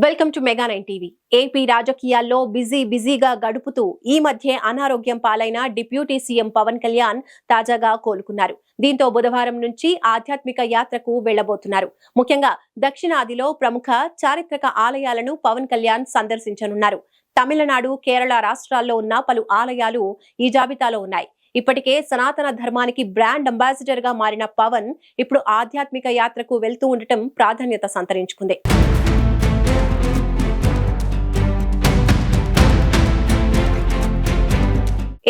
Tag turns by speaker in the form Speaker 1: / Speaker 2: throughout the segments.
Speaker 1: Welcome to mega 9 TV. AP రాజకీయాల్లో బిజీగా గడుపుతూ ఈ మధ్య అనారోగ్యం పాలైన డిప్యూటీ సీఎం పవన్ కళ్యాణ్ తాజాగా కోలుకున్నారు. దీంతో బుధవారం నుంచి ఆధ్యాత్మిక యాత్రకు వెళ్లబోతున్నారు. ముఖ్యంగా దక్షిణాదిలో ప్రముఖ చారిత్రక ఆలయాలను పవన్ కళ్యాణ్ సందర్శించనున్నారు. తమిళనాడు, కేరళ రాష్ట్రాల్లో ఉన్న పలు ఆలయాలు ఈ జాబితాలో ఉన్నాయి. ఇప్పటికే సనాతన ధర్మానికి బ్రాండ్ అంబాసిడర్ గా మారిన పవన్ ఇప్పుడు ఆధ్యాత్మిక యాత్రకు వెళ్తూ ఉండటం ప్రాధాన్యత సంతరించుకుంది.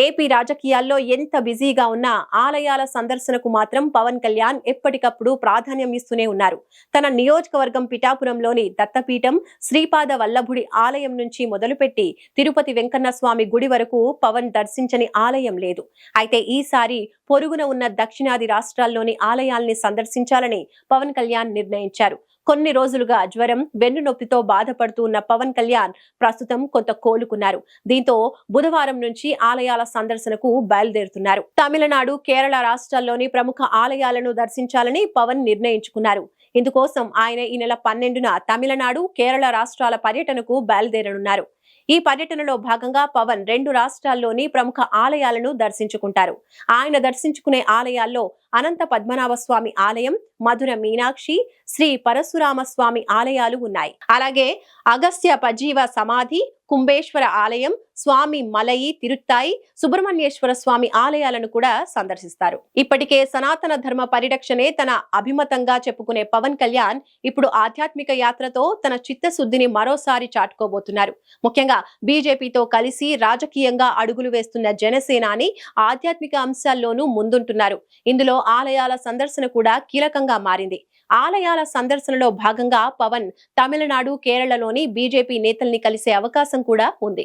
Speaker 1: ఏపీ రాజకీయాల్లో ఎంత బిజీగా ఉన్నా ఆలయాల సందర్శనకు మాత్రం పవన్ కళ్యాణ్ ఎప్పటికప్పుడు ప్రాధాన్యం ఇస్తూనే ఉన్నారు. తన నియోజకవర్గం పిఠాపురంలోని దత్తపీఠం, శ్రీపాద వల్లభుడి ఆలయం నుంచి మొదలుపెట్టి తిరుపతి వెంకన్న స్వామి గుడి వరకు పవన్ దర్శించని ఆలయం లేదు. అయితే ఈసారి పొరుగున ఉన్న దక్షిణాది రాష్ట్రాల్లోని ఆలయాల్ని సందర్శించాలని పవన్ కళ్యాణ్ నిర్ణయించారు. కొన్ని రోజులుగా జ్వరం, వెన్నునొప్పితో బాధపడుతూ ఉన్న పవన్ కళ్యాణ్ ప్రస్తుతం కొంత కోలుకున్నారు. దీంతో బుధవారం నుంచి ఆలయాల సందర్శనకు బయలుదేరుతున్నారు. తమిళనాడు, కేరళ రాష్ట్రాల్లోని ప్రముఖ ఆలయాలను దర్శించాలని పవన్ నిర్ణయించుకున్నారు. ఇందుకోసం ఆయన ఈ నెల 12న తమిళనాడు, కేరళ రాష్ట్రాల పర్యటనకు బయలుదేరనున్నారు. ఈ పర్యటనలో భాగంగా పవన్ 2 రాష్ట్రాల్లోని ప్రముఖ ఆలయాలను దర్శించుకుంటారు. ఆయన దర్శించుకునే ఆలయాల్లో అనంత పద్మనాభ స్వామి ఆలయం, మధుర మీనాక్షి, శ్రీ పరశురామ స్వామి ఆలయాలు ఉన్నాయి. అలాగే అగస్త్య పజీవ సమాధి, కుంభేశ్వర ఆలయం, స్వామి మలయి తిరుత్తాయి, సుబ్రహ్మణ్యేశ్వర స్వామి ఆలయాలను కూడా సందర్శిస్తారు. ఇప్పటికే సనాతన ధర్మ పరిరక్షణే తన అభిమతంగా చెప్పుకునే పవన్ కళ్యాణ్ ఇప్పుడు ఆధ్యాత్మిక యాత్రతో తన చిత్తశుద్ధిని మరోసారి చాటుకోబోతున్నారు. ముఖ్యంగా బీజేపీతో కలిసి రాజకీయంగా అడుగులు వేస్తున్న జనసేనాని ఆధ్యాత్మిక అంశాల్లోనూ ముందుంటున్నారు. ఇందులో ఆలయాల సందర్శన కూడా కీలకంగా మారింది. ఆలయాల సందర్శనలో భాగంగా పవన్ తమిళనాడు, కేరళలోని బీజేపీ నేతల్ని కలిసే అవకాశం కూడా ఉంది.